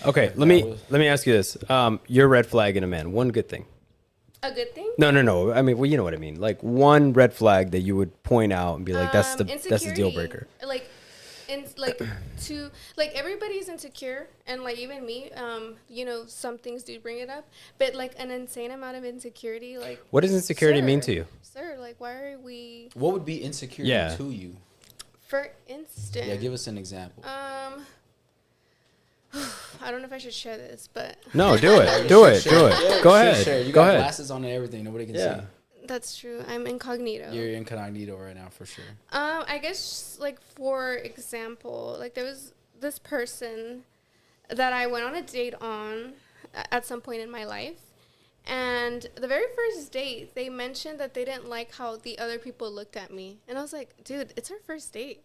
Okay, let me ask you this. Your red flag in a man. One good thing. A good thing? No. I mean, well, you know what I mean. Like one red flag that you would point out and be like, that's the deal breaker. Like, everybody's insecure, and like even me, some things do bring it up, but like an insane amount of insecurity. Like, what does insecurity mean to you? Sir, like, why are we? What would be insecurity to you? For instance, yeah, give us an example. I don't know if I should share this, but no, do it. Do it. Go ahead. Share. You Go got ahead. glasses on and everything. Nobody can see. That's true. I'm incognito. You're incognito right now for sure. I guess like for example, like there was this person that I went on a date on at some point in my life, and the very first date they mentioned that they didn't like how the other people looked at me, and I was like, dude, it's our first date.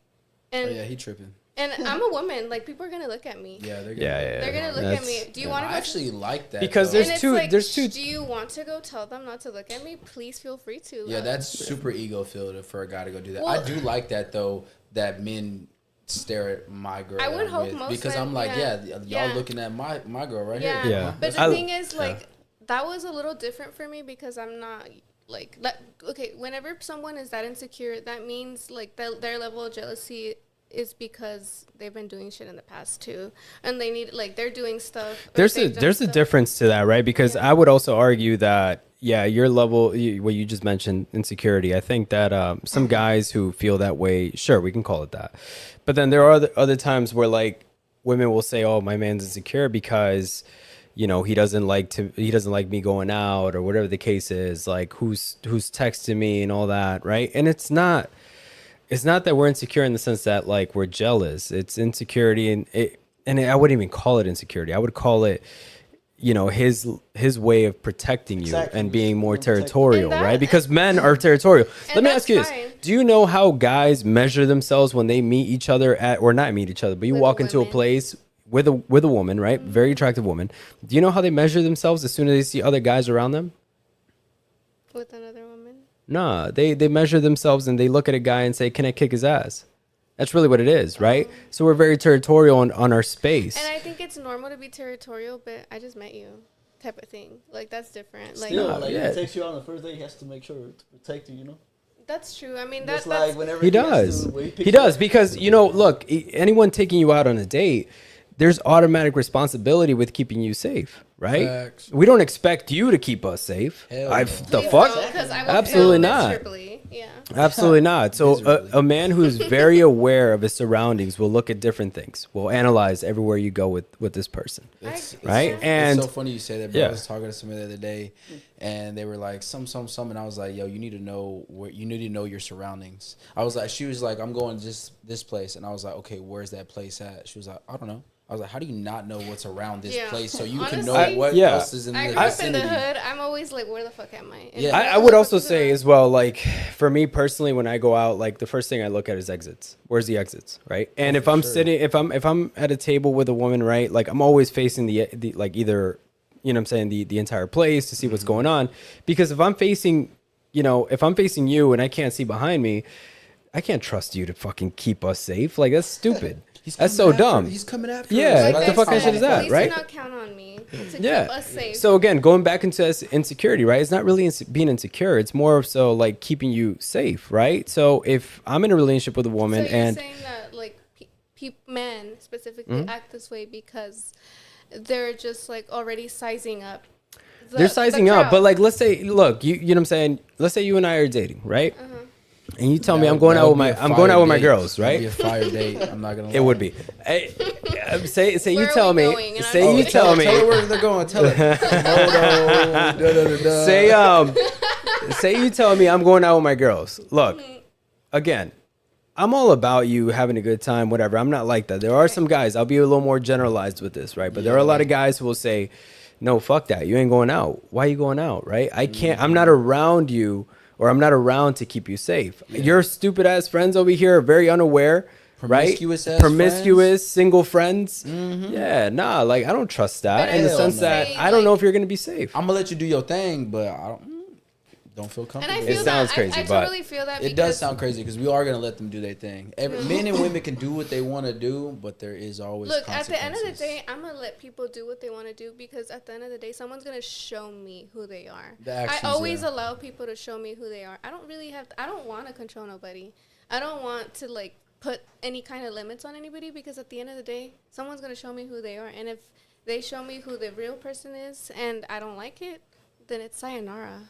And he tripping. And I'm a woman. Like, people are gonna look at me. Yeah, they're gonna look at me. Do you want to? I actually like that because there's two. Do you want to go tell them not to look at me? Please feel free to. Yeah, that's super ego filled for a guy to go do that. Well, I do like that though. That men stare at my girl. I would hope most because men, I'm like, y'all looking at my girl right here. Yeah. But the thing is, like, that was a little different for me because I'm not. Like, okay, whenever someone is that insecure, that means like their level of jealousy is because they've been doing shit in the past too, and they need they're doing stuff. There's a difference to that, right? Because I would also argue that your level, what you just mentioned, insecurity. I think that some guys who feel that way, sure, we can call it that, but then there are other times where like women will say, "Oh, my man's insecure because." He doesn't like me going out or whatever the case is, like who's texting me and all that, right? And it's not that we're insecure in the sense that like we're jealous. It's insecurity, and I wouldn't even call it insecurity. I would call it, his way of protecting you and being more territorial, right? Because men are territorial. Let me ask you this: do you know how guys measure themselves when they meet each other or not meet each other, but you walk into a place with a woman, right? Mm-hmm. Very attractive woman. Do you know how they measure themselves as soon as they see other guys around them? With another woman? Nah, they measure themselves and they look at a guy and say, "Can I kick his ass?" That's really what it is, right? So we're very territorial on our space. And I think it's normal to be territorial, but I just met you type of thing. Like, that's different. Like, still, if he takes you on the first day, he has to make sure to protect you, That's true. I mean, that's like whenever he does. He does because, look, anyone taking you out on a date, there's automatic responsibility with keeping you safe, right? Facts. We don't expect you to keep us safe. The fuck? Absolutely not. Yeah. Absolutely not. So a man who's very aware of his surroundings will look at different things. Will analyze everywhere you go with this person, right? And it's so funny you say that. Bro. I was talking to somebody the other day, and they were like, some, and I was like, yo, you need to know your surroundings. She was like, I'm going just this place, and I was like, okay, where's that place at? She was like, I don't know. I was like, how do you not know what's around this place so you can know what else is in the vicinity? I grew up in the hood. I'm always like, where the fuck am I? I would also say as well, like, for me personally, when I go out, like, the first thing I look at is exits. Where's the exits, right? And if I'm sitting, if I'm at a table with a woman, right, like, I'm always facing the like, either, the entire place to see what's going on. Because if I'm facing you and I can't see behind me, I can't trust you to fucking keep us safe. Like, that's stupid. That's so dumb. He's coming after us. What the fuck shit is that, right? Please do not count on me to keep us safe. So again, going back into insecurity, right? It's not really being insecure. It's more so like keeping you safe, right? So if I'm in a relationship with a woman and you're saying that like men specifically act this way because they're just like already sizing up. They're sizing up, but like let's say, look, you know what I'm saying? Let's say you and I are dating, right? Uh-huh. And you tell me I'm going out with my girls, right? It'd be a fire date. I'm not gonna lie. It would be. Say you tell me. Tell her where they're going. Tell her. Say you tell me I'm going out with my girls. Look, again, I'm all about you having a good time, whatever. I'm not like that. There are some guys. I'll be a little more generalized with this, right? But there are a lot of guys who will say, "No, fuck that. You ain't going out. Why are you going out, right? I can't. I'm not around you." Or I'm not around to keep you safe. Yeah. Your stupid ass friends over here are very unaware, promiscuous friends. Single friends. Mm-hmm. Yeah, nah, like I don't trust that in the sense that I don't know if you're gonna be safe. I'm gonna let you do your thing, but don't feel And comfortable. I It feel sounds that. crazy, I but totally feel that. It does sound crazy because we are gonna let them do their thing. Men and women can do what they want to do, but there is always Look, at the end of the consequences. day, I'm gonna let people do what they want to do because at the end of the day, someone's gonna show me who they are. The actions, I always yeah. allow people to show me who they are. I don't really have. I don't want to control nobody. I don't want to like put any kind of limits on anybody because at the end of the day, someone's gonna show me who they are, and if they show me who the real person is and I don't like it, then it's sayonara.